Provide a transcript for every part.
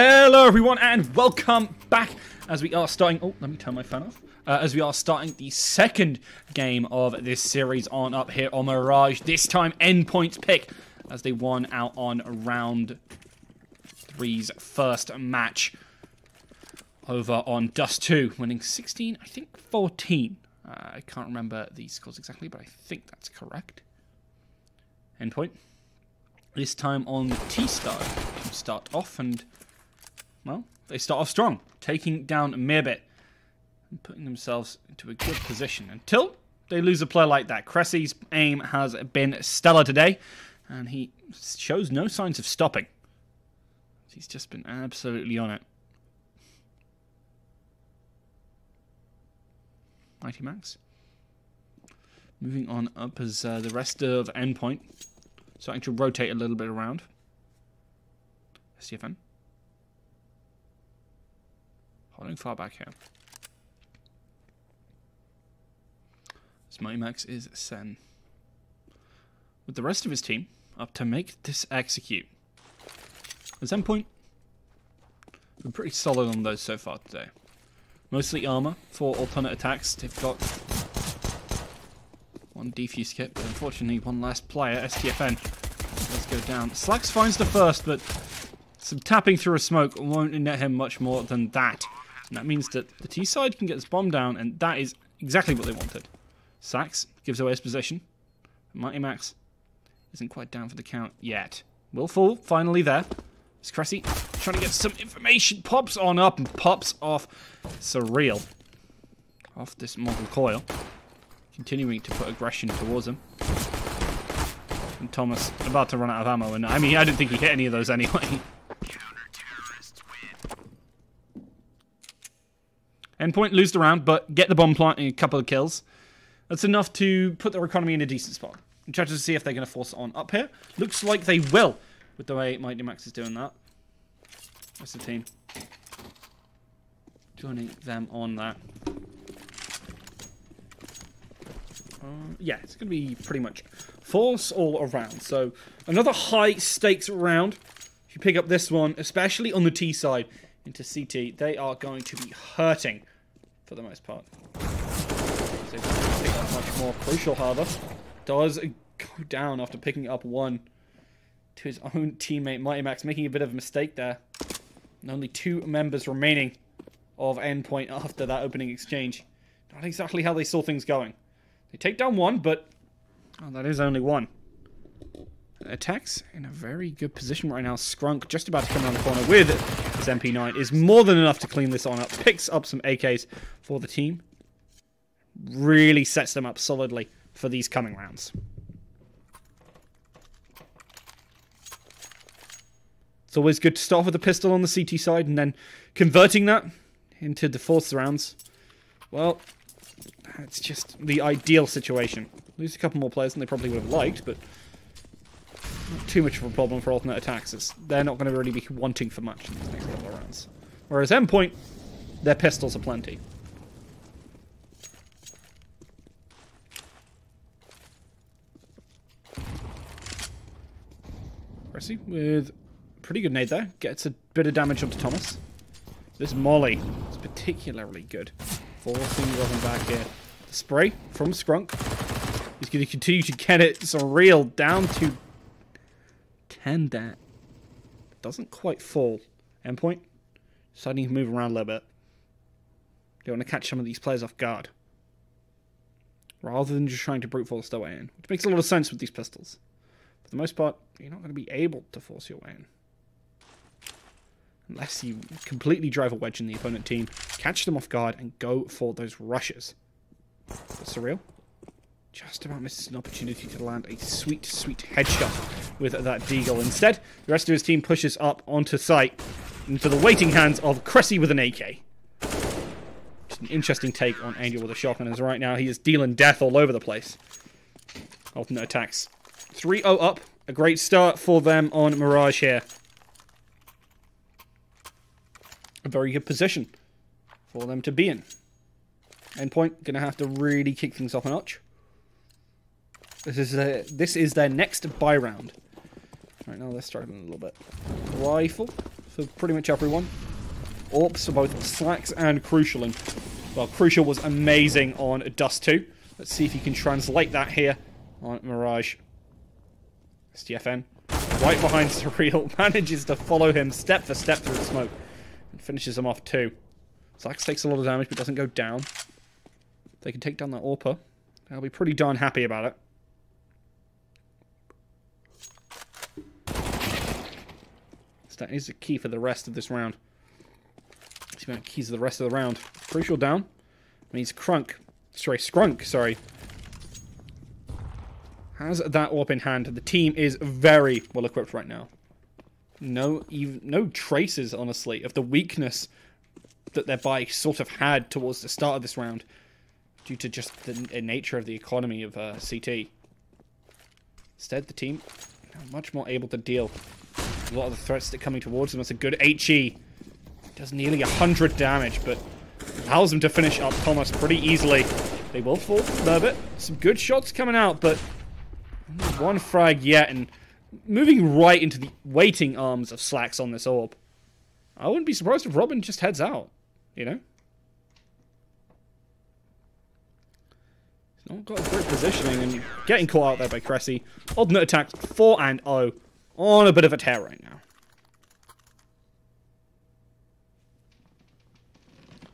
Hello everyone and welcome back as we are starting... Oh, let me turn my fan off. As we are starting the second game of this series on up here on Mirage. This time Endpoint's pick as they won out on round 3's first match over on Dust 2, winning 16, I think 14. I can't remember the scores exactly, but I think that's correct. Endpoint. This time on T-Star to start off, and, well, they start off strong, taking down Mirbit and putting themselves into a good position until they lose a player like that. Cressy's aim has been stellar today, and he shows no signs of stopping. He's just been absolutely on it. Mighty Max. Moving on up as the rest of Endpoint starting to rotate a little bit around. STFN. Holding far back here. As Mighty Max is Sen. With the rest of his team up to make this execute. As Endpoint, been pretty solid on those so far today. Mostly armor for alternate attacks. They've got one defuse kit, but unfortunately one last player, STFN, does go down. Slacks finds the first, but some tapping through a smoke won't net him much more than that. And that means that the T side can get this bomb down, and that is exactly what they wanted. Sax gives away his position. Mighty Max isn't quite down for the count yet. Will fall, finally there. It's Cressy trying to get some information. Pops on up and pops off Surreal. Off this model coil. Continuing to put aggression towards him. And Thomas about to run out of ammo. And I mean, I didn't think he hit any of those anyway. Endpoint lose the round, but get the bomb plant in a couple of kills. That's enough to put their economy in a decent spot. And try to see if they're going to force it on up here. Looks like they will, with the way Mighty Max is doing that. That's the team. Joining them on that. Yeah, it's going to be pretty much force all around. So, another high-stakes round. If you pick up this one, especially on the T side, into CT, they are going to be hurting for the most part. So, they pick up much more crucial, however. Does go down after picking up one to his own teammate, Mighty Max, making a bit of a mistake there. And only 2 members remaining of Endpoint after that opening exchange. Not exactly how they saw things going. They take down one, but oh, that is only one. aTTaX in a very good position right now. Scrunk just about to come around the corner with his MP9 is more than enough to clean this on up. Picks up some AKs for the team. Really sets them up solidly for these coming rounds. It's always good to start off with a pistol on the CT side and then converting that into the force rounds. Well, it's just the ideal situation. Lose a couple more players than they probably would have liked, but not too much of a problem for alternate attacks. As they're not going to really be wanting for much in these next couple of rounds. Whereas Endpoint, their pistols are plenty. Cressy with pretty good nade there. Gets a bit of damage onto Thomas. This Molly is particularly good. Forcing Robin back here. The spray from Scrunk. He's going to continue to get it. Surreal down to 10 there. Doesn't quite fall. Endpoint starting to move around a little bit. They want to catch some of these players off guard. Rather than just trying to brute force their way in. Which makes a lot of sense with these pistols. For the most part, you're not going to be able to force your way in. Unless you completely drive a wedge in the opponent team, catch them off guard, and go for those rushes. But Surreal just about misses an opportunity to land a sweet, sweet headshot with that deagle. Instead, the rest of his team pushes up onto site into the waiting hands of Cressy with an AK. Just an interesting take on Angel with a shotgun, as right now he is dealing death all over the place. Alternate attacks. 3-0 up. A great start for them on Mirage here. A very good position for them to be in. Endpoint going to have to really kick things up a notch. This is their next buy round. Right now they're struggling a little bit. Rifle for pretty much everyone. AWPs for both Slacks and Crucial. And, well, Crucial was amazing on Dust 2. Let's see if you can translate that here on Mirage. STFN. Right behind Surreal. Manages to follow him step for step through the smoke. And finishes him off too. Slacks takes a lot of damage but doesn't go down. If they can take down that AWPer, they'll be pretty darn happy about it. That is the key for the rest of this round. See about keys of the rest of the round. Crucial down. Means Skrunk, sorry. Has that AWP in hand. The team is very well equipped right now. No traces, honestly, of the weakness that their bike sort of had towards the start of this round, due to just the nature of the economy of CT. Instead, the team are much more able to deal a lot of the threats that are coming towards them. That's a good HE. Does nearly 100 damage, but allows them to finish up Thomas pretty easily. They will fall a little bit. Some good shots coming out, but only one frag yet, and moving right into the waiting arms of Slacks on this AWP. I wouldn't be surprised if Robin just heads out, you know? He's not got a great positioning, and getting caught out there by Cressy. Alternate attacks 4-0. On a bit of a tear right now.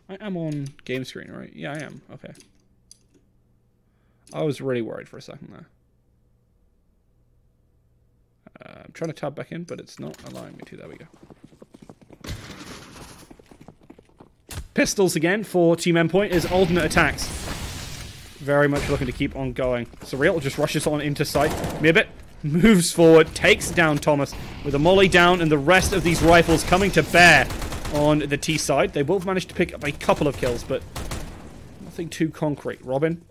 I am on game screen, right? Yeah, I am. Okay. I was really worried for a second there. I'm trying to tab back in, but it's not allowing me to. There we go. Pistols again for Team Endpoint is alternate attacks. Very much looking to keep on going. Surreal just rushes on into sight. Mibbit moves forward, takes down Thomas with a molly down, and the rest of these rifles coming to bear on the T side. They will manage to pick up a couple of kills, but nothing too concrete. Robin,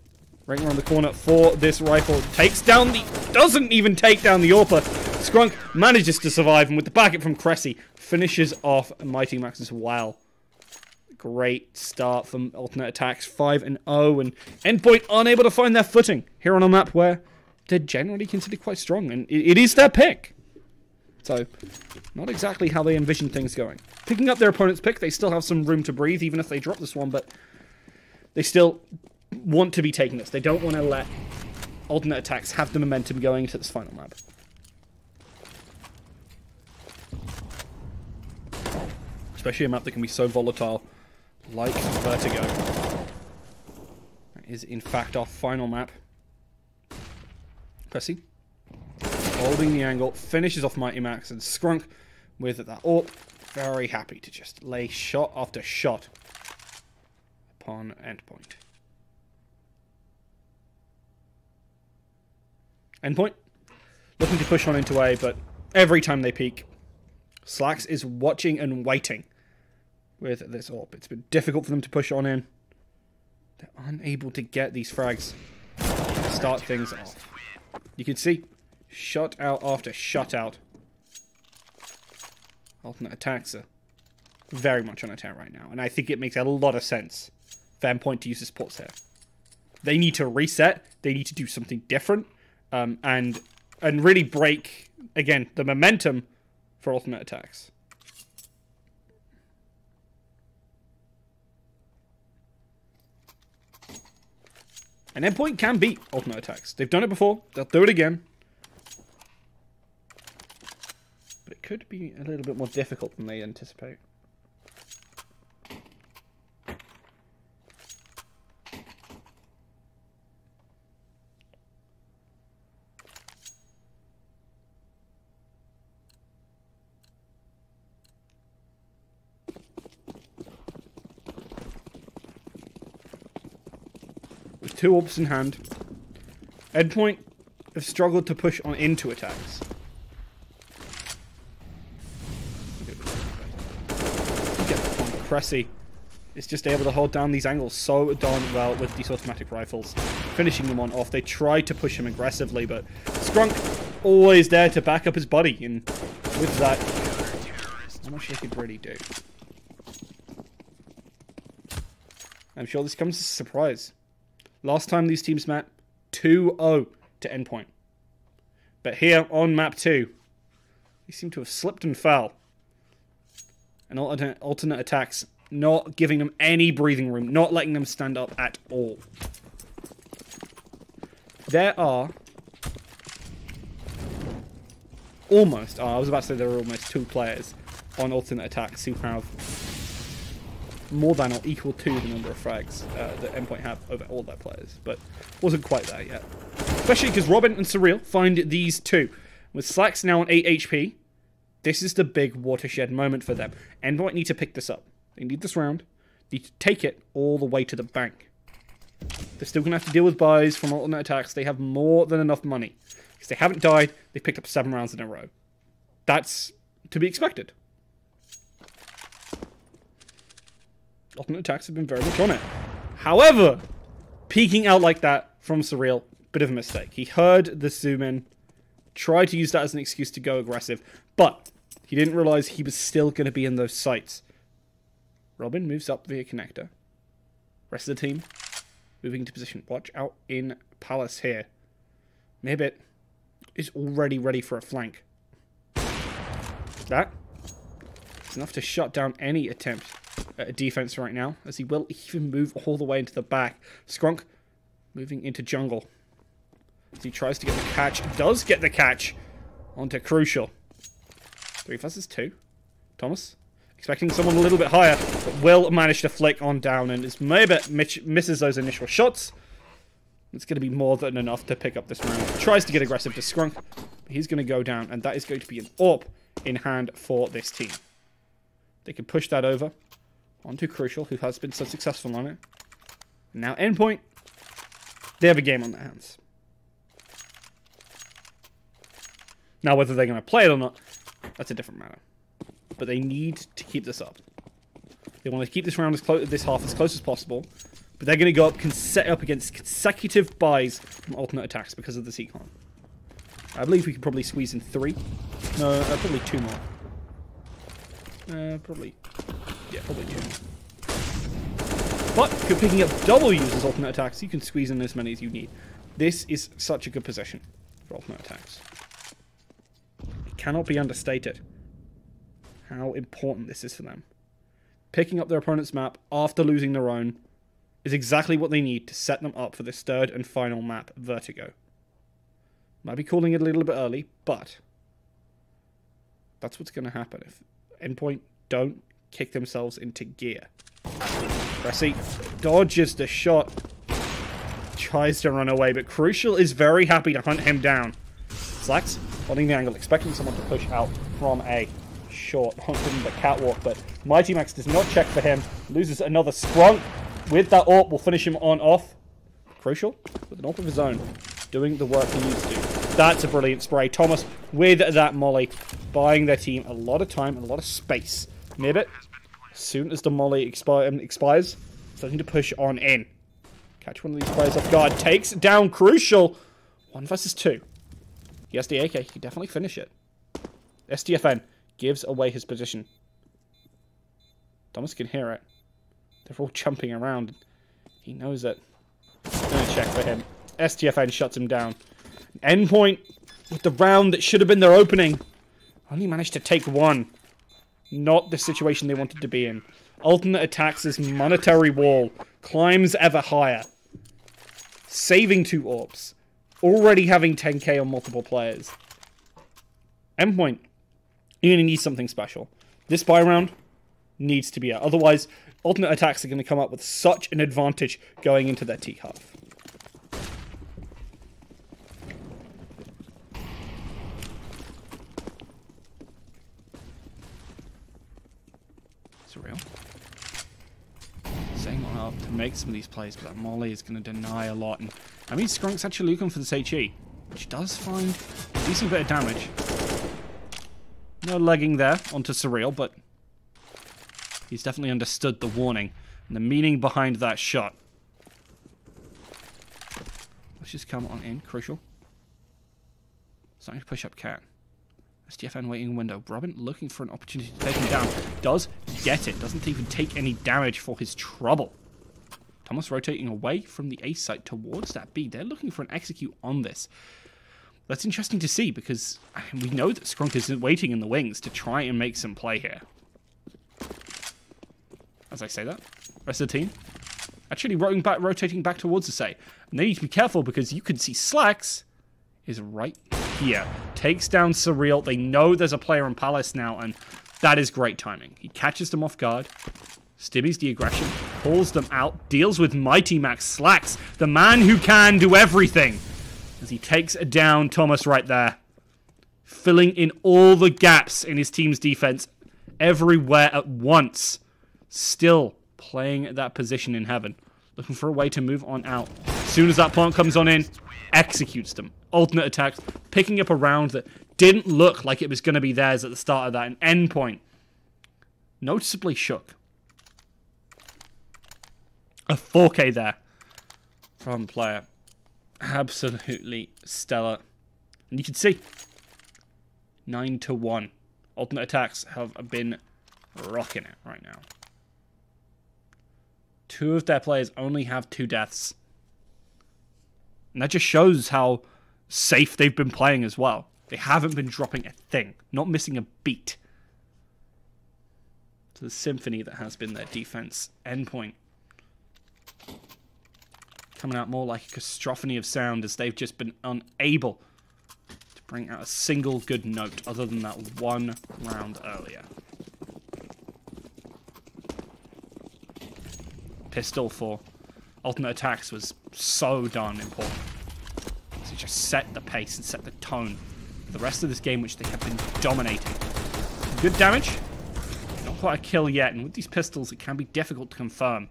right around the corner for this rifle, takes down the... doesn't even take down the AWPer. Skrunk manages to survive, and with the backup from Cressy, finishes off Mighty Max as well. Great start from alternate attacks, 5-0, and Endpoint unable to find their footing here on a map where they're generally considered quite strong, and it is their pick. So, not exactly how they envision things going. Picking up their opponent's pick, they still have some room to breathe, even if they drop this one, but they still want to be taking this. They don't want to let alternate attacks have the momentum going into this final map. Especially a map that can be so volatile, like Vertigo. That is, in fact, our final map. Cressy, holding the angle, finishes off Mighty Max, and Skrunk with that AWP, very happy to just lay shot after shot upon Endpoint. Endpoint looking to push on into A, but every time they peek, Slacks is watching and waiting with this AWP. It's been difficult for them to push on in. They're unable to get these frags to start things off. You can see, shut out after shut out. Alternate attacks are very much on attack right now, and I think it makes a lot of sense for Endpoint to use the supports here. They need to reset, they need to do something different, and really break, again, the momentum for alternate attacks. And Endpoint can beat alternate attacks. They've done it before. They'll do it again. But it could be a little bit more difficult than they anticipate. With 2 AWPs in hand, Endpoint have struggled to push on into attacks. Cressy is just able to hold down these angles so darn well with these automatic rifles, finishing them on off. They tried to push him aggressively, but Skrunk always there to back up his buddy, and with that, not much they could really do. I'm sure this comes as a surprise. Last time these teams met, 2-0 to Endpoint. But here on map 2, they seem to have slipped and fell. And alternate attacks, not giving them any breathing room, not letting them stand up at all. There are almost, I was about to say there are almost 2 players on alternate attacks who have more than or equal to the number of frags that Endpoint have over all their players, but wasn't quite there yet. Especially because Robin and Surreal find these 2. With Slacks now on 8 HP, this is the big watershed moment for them. Endpoint need to pick this up. They need this round. They need to take it all the way to the bank. They're still going to have to deal with buys from alternate attacks. They have more than enough money. Because they haven't died, they picked up 7 rounds in a row. That's to be expected. Alternate attacks have been very much on it. However, peeking out like that from Surreal, bit of a mistake. He heard the zoom in, tried to use that as an excuse to go aggressive, but he didn't realize he was still going to be in those sights. Robin moves up via connector. Rest of the team moving into position. Watch out in Palace here. Mirbit is already ready for a flank. That is enough to shut down any attempt at a defense right now, as he will even move all the way into the back. Skrunk moving into jungle. As he tries to get the catch, does get the catch onto Crucial. 3 versus 2. Thomas expecting someone a little bit higher, but will manage to flick on down, and as Mirbit misses those initial shots, it's going to be more than enough to pick up this round. Tries to get aggressive to Skrunk, but he's going to go down, and that is going to be an AWP in hand for this team. They can push that over onto Crucial, who has been so successful on it. And now Endpoint, they have a game on their hands. Now whether they're going to play it or not, that's a different matter. But they need to keep this up. They want to keep this round this half as close as possible. But they're going to go up against consecutive buys from alternate attacks because of the Econ. I believe we could probably squeeze in 3. No, probably 2 more. Probably 2 more. But if you're picking up double users alternate attacks, you can squeeze in as many as you need. This is such a good position for alternate attacks. It cannot be understated how important this is for them. Picking up their opponent's map after losing their own is exactly what they need to set them up for this 3rd and final map, Vertigo. Might be calling it a little bit early, but that's what's going to happen if Endpoint don't kick themselves into gear. Cressy dodges the shot, tries to run away, but Crucial is very happy to hunt him down. Slacks holding the angle, expecting someone to push out from a short from the catwalk, but Mighty Max does not check for him, loses another Skrunk. With that AWP, will finish him on off. Crucial, with an AWP of his own, doing the work he needs to. That's a brilliant spray. Thomas, with that molly, buying their team a lot of time and a lot of space. Mirbit, as soon as the molly expires, starting to push on in. Catch one of these players off guard, takes down Crucial. 1 versus 2. He has the AK, he can definitely finish it. STFN gives away his position. Thomas can hear it. They're all jumping around. He knows it. I'm going to check for him. STFN shuts him down. Endpoint, with the round that should have been their opening, only managed to take 1. Not the situation they wanted to be in. Alternate attacks' monetary wall climbs ever higher. Saving 2 AWPs. Already having 10k on multiple players. Endpoint, you're going to need something special. This buy round needs to be out. Otherwise, alternate attacks are going to come up with such an advantage going into their T-half. Surreal. Setting one up to make some of these plays, but that molly is going to deny a lot. And I mean, Skrunk's actually looking for this HE, which does find a decent bit of damage. No legging there onto Surreal, but he's definitely understood the warning and the meaning behind that shot. Let's just come on in. Crucial. Starting to push up Cat. STFN waiting in window. Robin looking for an opportunity to take him down. Does get it. Doesn't even take any damage for his trouble. Thomas rotating away from the A site towards that B. They're looking for an execute on this. That's interesting to see because we know that Skrunk is waiting in the wings to try and make some play here. as I say that. Rest of the team actually rotating back towards ESEA. And they need to be careful because you can see Slacks is right here. Takes down Surreal. They know there's a player in Palace now, and that is great timing. He catches them off guard. Stibbies the aggression, pulls them out, deals with Mighty Max Slacks, the man who can do everything, as he takes down Thomas right there, filling in all the gaps in his team's defense everywhere at once. Still playing that position in heaven, looking for a way to move on out. As soon as that plant comes on in, executes them. Alternate attacks, picking up a round that didn't look like it was going to be theirs at the start of that. An Endpoint noticeably shook. A 4K there from player. Absolutely stellar. And you can see 9-1. Alternate attacks have been rocking it right now. 2 of their players only have 2 deaths. And that just shows how safe they've been playing as well. They haven't been dropping a thing. Not missing a beat. To the symphony that has been their defense. Endpoint. Coming out more like a cacophony of sound as they've just been unable to bring out a single good note other than that one round earlier. Pistol for alternate attacks was so darn important. To just set the pace and set the tone for the rest of this game, which they have been dominating. Good damage. Not quite a kill yet, and with these pistols it can be difficult to confirm.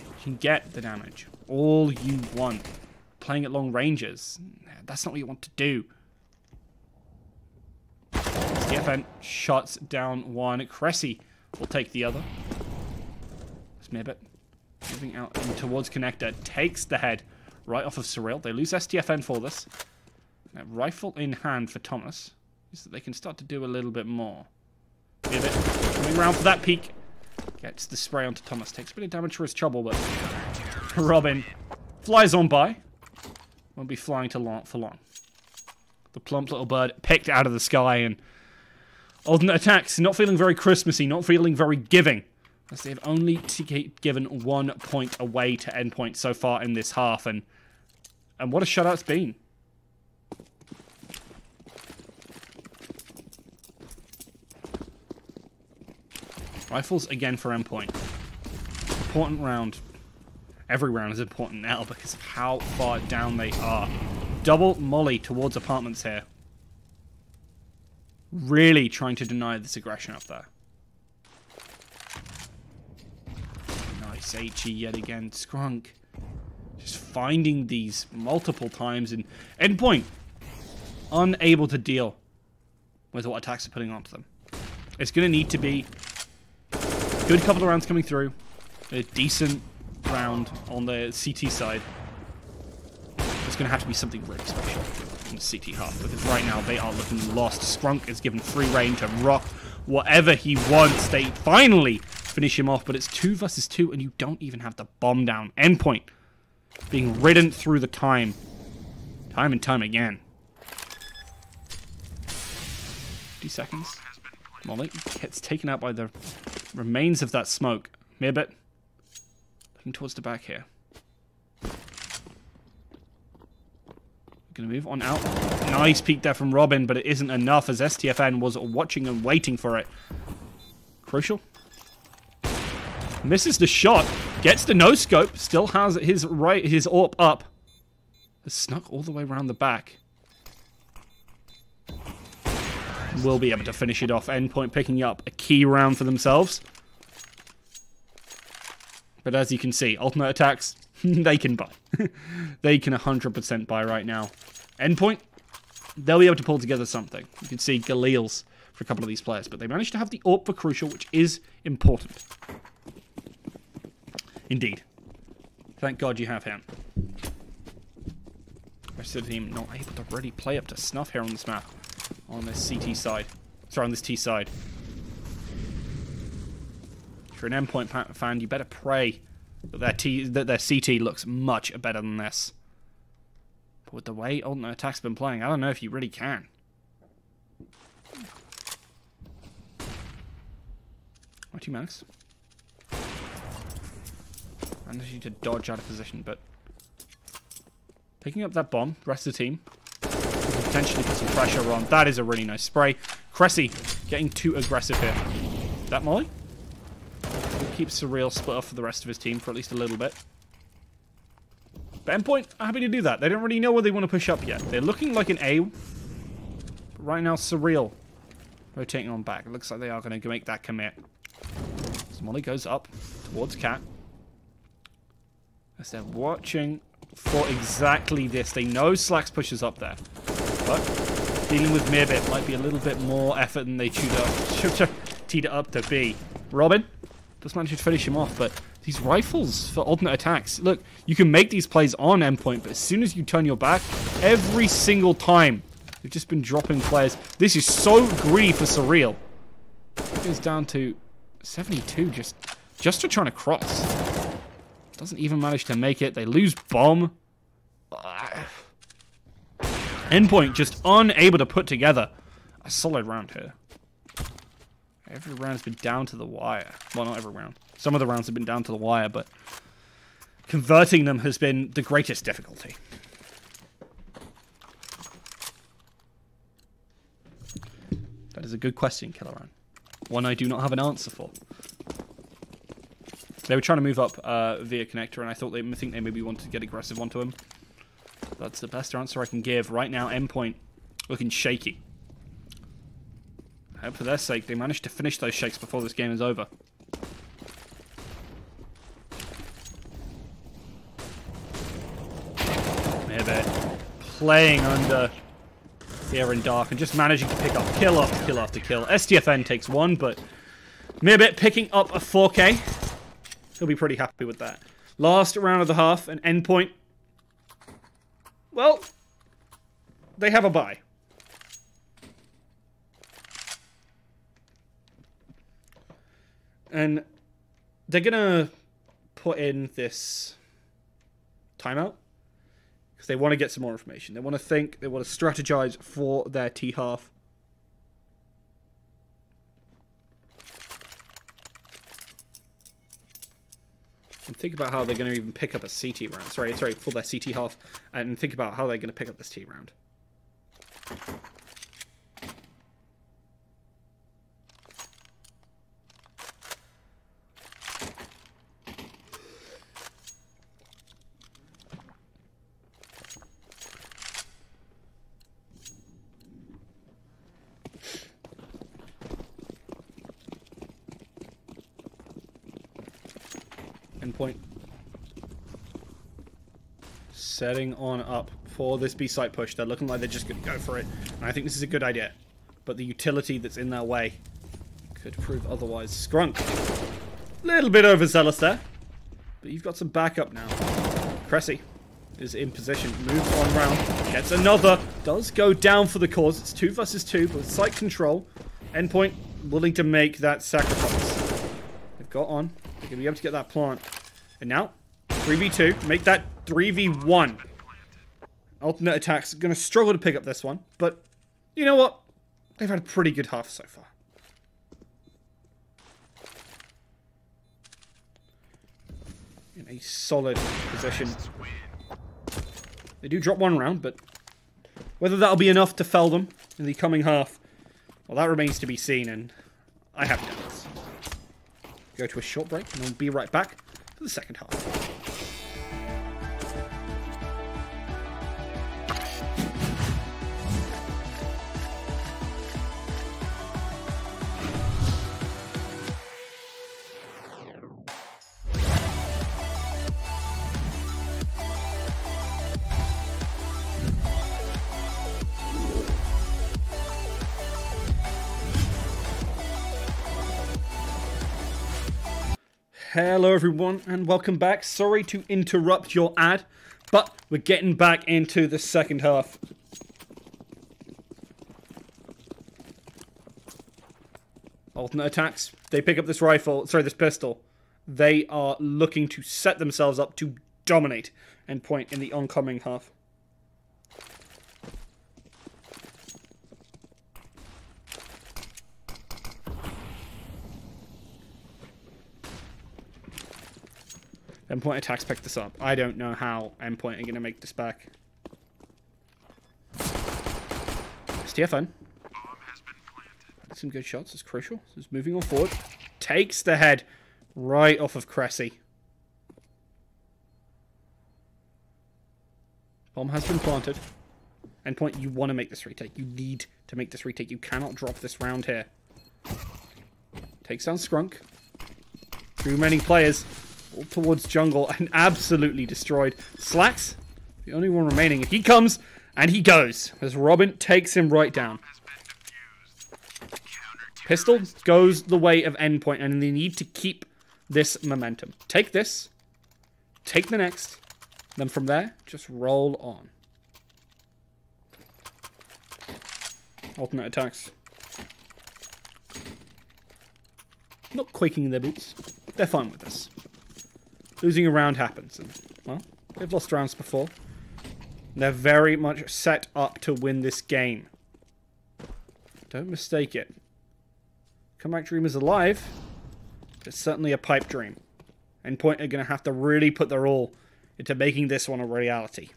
You can get the damage all you want. Playing at long ranges, that's not what you want to do. STFN shuts down one. Cressy will take the other. Smirbit moving out in towards Connector. Takes the head right off of Surreal. They lose STFN for this. Now, rifle in hand for Thomas. So that they can start to do a little bit more. Smirbit coming around for that peek. Gets the spray onto Thomas. Takes a bit of damage for his trouble, but Robin flies on by. Won't be flying for long. The plump little bird picked out of the sky, and alternate attacks not feeling very Christmassy, not feeling very giving, as they have only given 1 point away to Endpoint so far in this half, and what a shutout's been. Rifles again for Endpoint. Important round. Every round is important now because of how far down they are. Double molly towards apartments here. Really trying to deny this aggression up there. Nice HE yet again. Skrunk just finding these multiple times, and Endpoint unable to deal with what attacks are putting onto them. It's going to need to be a good couple of rounds coming through. A decent round on the CT side. It's going to have to be something really special in the CT half, because right now they are looking lost. Skrunk is given free reign to rock whatever he wants. They finally finish him off, but it's 2 versus 2, and you don't even have the bomb down. Endpoint being ridden through the time and time again. 50 seconds. Molly gets taken out by the remains of that smoke. Mirbit looking towards the back here. Gonna move on out. Nice peek there from Robin, but it isn't enough as STFN was watching and waiting for it. Crucial. Misses the shot. Gets the no-scope. Still has his AWP up. Has snuck all the way around the back. Will be able to finish it off. Endpoint picking up a key round for themselves. But as you can see, alternate attacks, they can buy. They can 100% buy right now. Endpoint, they'll be able to pull together something. You can see Galil's for a couple of these players, but they managed to have the AWP for Crucial, which is important. Indeed. Thank God you have him. Rest of the team not able to really play up to snuff here on this map. On this CT side. Sorry, on this T side. If you're an Endpoint fan, you better pray that their CT looks much better than this. But with the way alternate attacks have been playing, I don't know if you really can. Mighty Max. Managing to dodge out of position, but picking up that bomb, rest of the team, potentially put some pressure on. That is a really nice spray. Cressy getting too aggressive here. That Molly? We'll keep Surreal split off for the rest of his team for at least a little bit. But Endpoint are happy to do that. They don't really know where they want to push up yet. They're looking like an A. But right now, Surreal rotating on back. It looks like they are going to make that commit. So Molly goes up towards Cat. As they're watching for exactly this. They know Slacks pushes up there. But dealing with Mirbit might be a little bit more effort than they teed it up to be. Robin does manage to finish him off, but these rifles for alternate aTTaX. Look, you can make these plays on Endpoint, but as soon as you turn your back, every single time, they've just been dropping players. This is so greedy for Surreal. It goes down to 72 just to trying to cross. Doesn't even manage to make it. They lose bomb. Endpoint just unable to put together a solid round here. Every round has been down to the wire. Well, not every round. Some of the rounds have been down to the wire, but converting them has been the greatest difficulty. That is a good question, Killaran. One I do not have an answer for. They were trying to move up via connector, and I think they maybe wanted to get aggressive onto him. That's the best answer I can give. Right now, Endpoint looking shaky. I hope for their sake they manage to finish those shakes before this game is over. Mirbit playing under here in dark and just managing to pick up kill after kill after kill. STFN takes one, but Mirbit picking up a 4K. He'll be pretty happy with that. Last round of the half, and Endpoint. Well, they have a bye. And they're going to put in this timeout because they want to get some more information. They want to think, they want to strategize for their T half. And think about how they're going to even pick up a CT round. Sorry, for their CT half. And think about how they're going to pick up this T round. Endpoint setting on up for this B site push. They're looking like they're just going to go for it. And I think this is a good idea. But the utility that's in their way could prove otherwise. Scrunk. A little bit overzealous there. But you've got some backup now. Cressy is in position. Moves on round. Gets another. Does go down for the cause. It's 2 versus 2. But with site control. Endpoint willing to make that sacrifice. They've got on. They're going to be able to get that plant. And now, 3v2. Make that 3v1. Alternate aTTaX. Going to struggle to pick up this one. But, you know what? They've had a pretty good half so far. In a solid position. They do drop one round, but whether that'll be enough to fell them in the coming half, well, that remains to be seen, and I have doubts. Go to a short break, and I'll be right back for the second half. Hello everyone and welcome back. Sorry to interrupt your ad, but we're getting back into the second half. Alternate aTTaX. They pick up this rifle, sorry, this pistol. They are looking to set themselves up to dominate Endpoint in the oncoming half. Endpoint attacks pick this up. I don't know how Endpoint are going to make this back. STFN. Some good shots. It's crucial. It's moving on forward. Takes the head right off of Cressy. Bomb has been planted. Endpoint, you want to make this retake. You need to make this retake. You cannot drop this round here. Takes down Scrunk. 3 remaining players all towards jungle and absolutely destroyed. Slacks, the only one remaining. He comes and he goes as Robin takes him right down. Pistol goes the way of Endpoint, and they need to keep this momentum. Take this. Take the next. Then from there, just roll on. Alternate attacks. Not quaking in their boots. They're fine with this. Losing a round happens. And, well, they've lost rounds before. They're very much set up to win this game. Don't mistake it. Comeback dream is alive. It's certainly a pipe dream. Endpoint are going to have to really put their all into making this one a reality.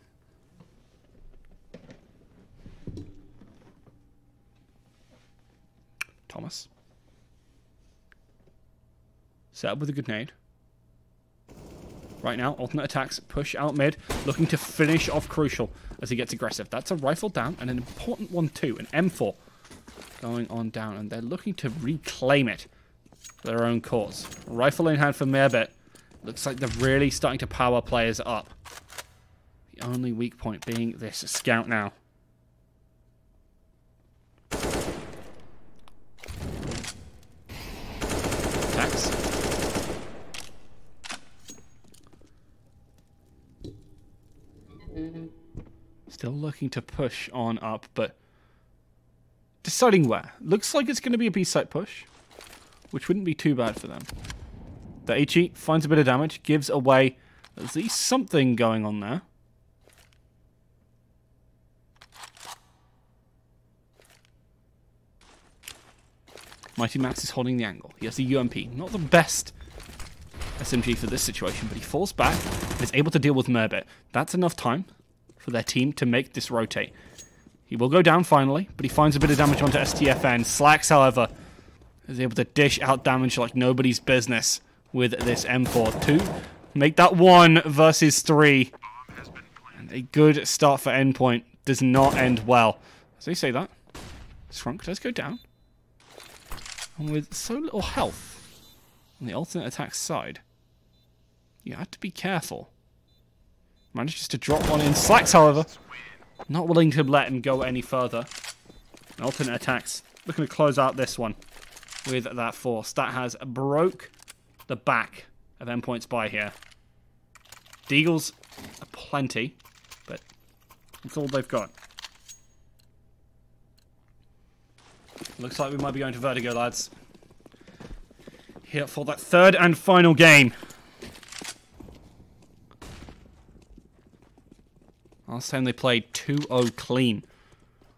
Thomas. Set up with a good nade. Right now, alternate attacks, push out mid, looking to finish off Crucial as he gets aggressive. That's a rifle down, and an important one too, an M4 going on down, and they're looking to reclaim it for their own cause. Rifle in hand for Merbit. Looks like they're really starting to power players up. The only weak point being this scout now. Attacks. Still looking to push on up, but deciding where. Looks like it's going to be a B-site push, which wouldn't be too bad for them. The HE finds a bit of damage, gives away at least something going on there. Mighty Max is holding the angle. He has the UMP. Not the best SMG for this situation, but he falls back and is able to deal with Merbit. That's enough time for their team to make this rotate. He will go down finally, but he finds a bit of damage onto STFN. Slacks, however, is able to dish out damage like nobody's business with this M4. 2. Make that 1 versus 3. And a good start for Endpoint does not end well. As they say that, Scrunk does go down. And with so little health on the alternate attack side, you had to be careful. Manages to drop one in. Slacks, however, not willing to let him go any further. And alternate attacks looking to close out this one with that force. That has broke the back of Endpoint's buy here. Deagles are plenty, but that's all they've got. Looks like we might be going to Vertigo, lads. Here for that third and final game. Last time they played 2-0 clean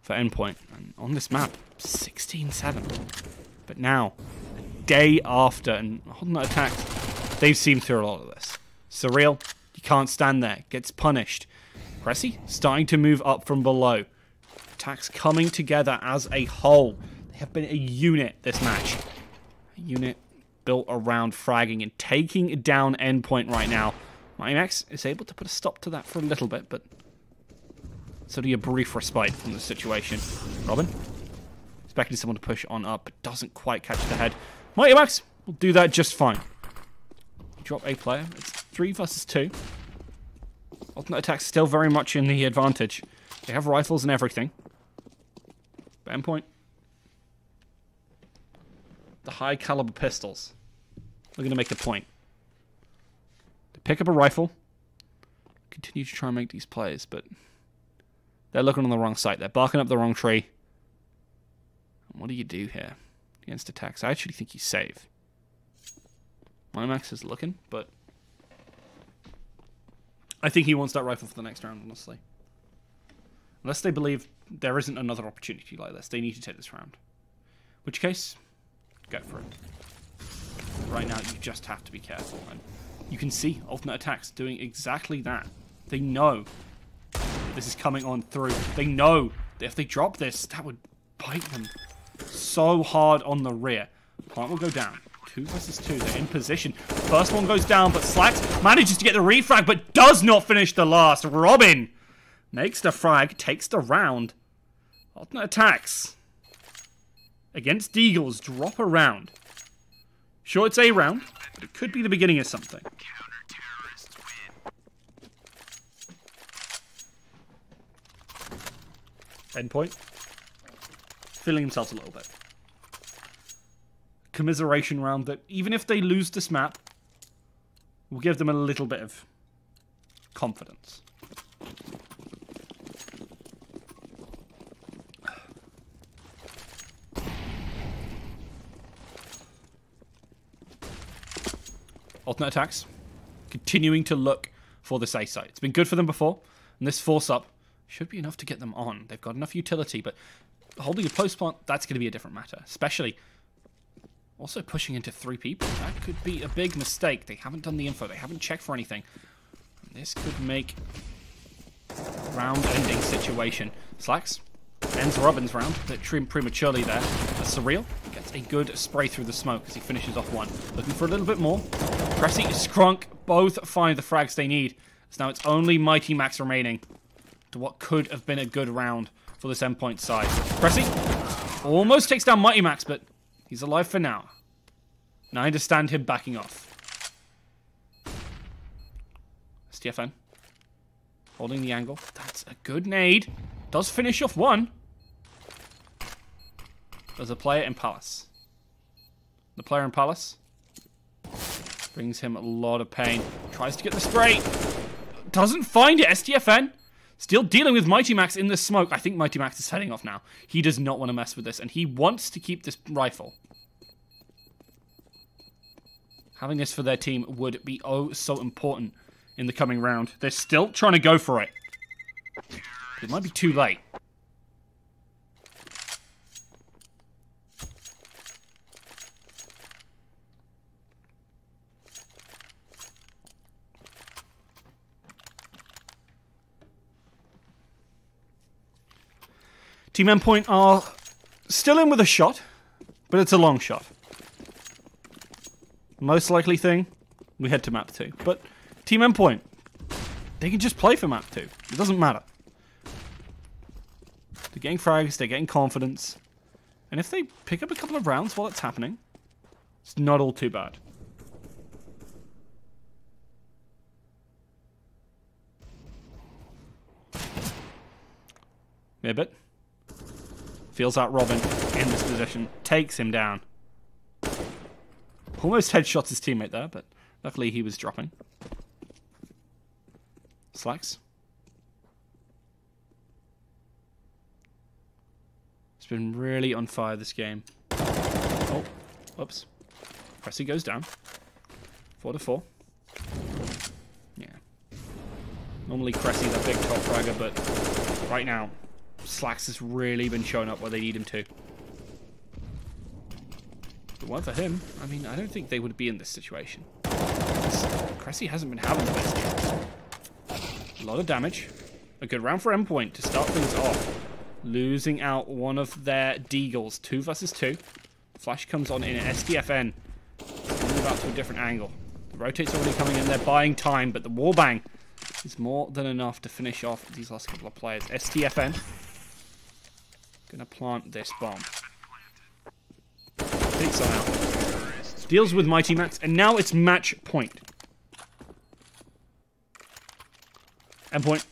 for Endpoint. And on this map, 16-7. But now, a day after, and holding that attack, they've seen through a lot of this. Surreal, you can't stand there. Gets punished. Cressy starting to move up from below. Attacks coming together as a whole. They have been a unit this match. A unit built around fragging and taking down Endpoint right now. Mimax is able to put a stop to that for a little bit, but so do a brief respite from the situation. Robin, expecting someone to push on up, but doesn't quite catch the head. Mighty Max will do that just fine. You drop a player. It's 3 versus 2. Alternate attack's still very much in the advantage. They have rifles and everything. But Endpoint, the high caliber pistols, we're going to make the point. They pick up a rifle, continue to try and make these plays, but they're looking on the wrong site. They're barking up the wrong tree. And what do you do here against attacks? I actually think you save. Mimax is looking, but I think he wants that rifle for the next round, honestly. Unless they believe there isn't another opportunity like this, they need to take this round. In which case, go for it. Right now, you just have to be careful. And you can see Ultimate aTTaX doing exactly that. They know this is coming on through. They know that if they drop this, that would bite them so hard on the rear. Plant will go down. 2 versus 2. They're in position. First one goes down, but Slacks manages to get the refrag, but does not finish the last. Robin makes the frag, takes the round. Ultimate aTTaX against Deagles drop a round. Sure, it's a round, but it could be the beginning of something. Endpoint. Feeling themselves a little bit. Commiseration round that even if they lose this map, will give them a little bit of confidence. Ultimate aTTaX continuing to look for this A site. It's been good for them before, and this force up should be enough to get them on. They've got enough utility, but holding a post plant, that's going to be a different matter. Especially also pushing into 3 people. That could be a big mistake. They haven't done the info. They haven't checked for anything. This could make a round-ending situation. Slacks ends Robin's round a bit prematurely there. Surreal gets a good spray through the smoke as he finishes off one. Looking for a little bit more. Cressy, Scrunk both find the frags they need. So now it's only Mighty Max remaining to what could have been a good round for this Endpoint side. Cressy almost takes down Mighty Max, but he's alive for now. And I understand him backing off. STFN holding the angle. That's a good nade. Does finish off one. There's a player in Palace. The player in Palace brings him a lot of pain. Tries to get the spray. Doesn't find it. STFN still dealing with Mighty Max in the smoke. I think Mighty Max is heading off now. He does not want to mess with this, and he wants to keep this rifle. Having this for their team would be oh so important in the coming round. They're still trying to go for it. It might be too late. Team Endpoint are still in with a shot, but it's a long shot. Most likely thing, we head to map 2. But Team Endpoint, they can just play for map 2. It doesn't matter. They're getting frags, they're getting confidence. And if they pick up a couple of rounds while it's happening, it's not all too bad. Mibbit feels out Robin in this position, takes him down. Almost headshots his teammate there, but luckily he was dropping. Slacks. It's been really on fire this game. Oh, whoops. Cressy goes down. 4-4. Yeah. Normally Cressy's a big top fragger, but right now, Slacks has really been showing up where they need him to. If it weren't for him, I mean, I don't think they would be in this situation. Cressy hasn't been having the best chance. A lot of damage. A good round for Endpoint to start things off. Losing out one of their Deagles. 2 versus 2. Flash comes on in STFN. Move out to a different angle. The rotate's already coming in there, buying time, but the wallbang is more than enough to finish off these last couple of players. STFN gonna plant this bomb. Takes on out. Deals with Mighty Max, and now it's match point. Endpoint.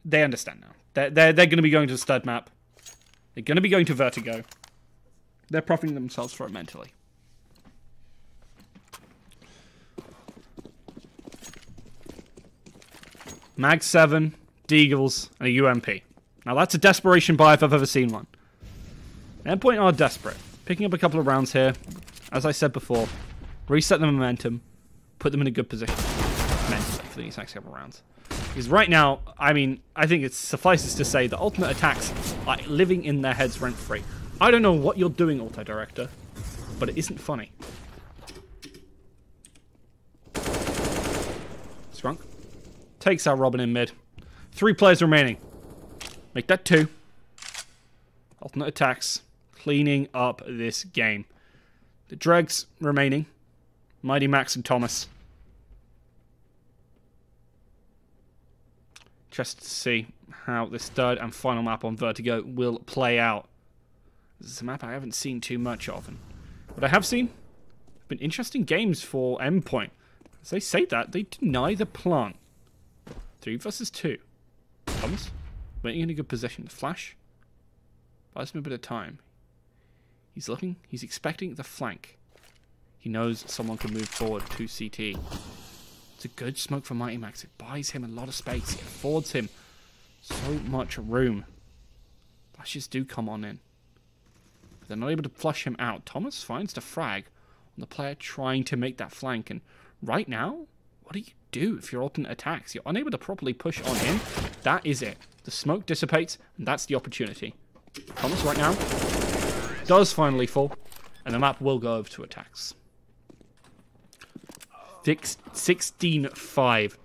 They understand now. They're going to be going to the stud map. They're going to be going to Vertigo. They're propping themselves for it mentally. Mag 7, Deagles, and a UMP. Now that's a desperation buy if I've ever seen one. Endpoint are desperate. Picking up a couple of rounds here. As I said before, reset the momentum. Put them in a good position mentally for these next couple of rounds. Because right now, I mean, I think it suffices to say that Ultimate aTTaX are living in their heads rent-free. I don't know what you're doing, Auto Director, but it isn't funny. Scrunk. Takes out Robin in mid. 3 players remaining. Make that 2. Alternate attacks. Cleaning up this game. The Dregs remaining. Mighty Max and Thomas. Just to see how this third and final map on Vertigo will play out. This is a map I haven't seen too much of. And what I have seen have been interesting games for Endpoint. As they say that, they deny the plant. 3 versus 2. Thomas, waiting in a good position. Flash. Buys him a bit of time. He's looking. He's expecting the flank. He knows someone can move forward to CT. It's a good smoke for Mighty Max. It buys him a lot of space. It affords him so much room. Flashes do come on in. But they're not able to flush him out. Thomas finds the frag on the player trying to make that flank. And right now, what do you do if you're alternate attacks? You're unable to properly push on in. That is it. The smoke dissipates, and that's the opportunity. Thomas right now does finally fall, and the map will go over to attacks. 16-5.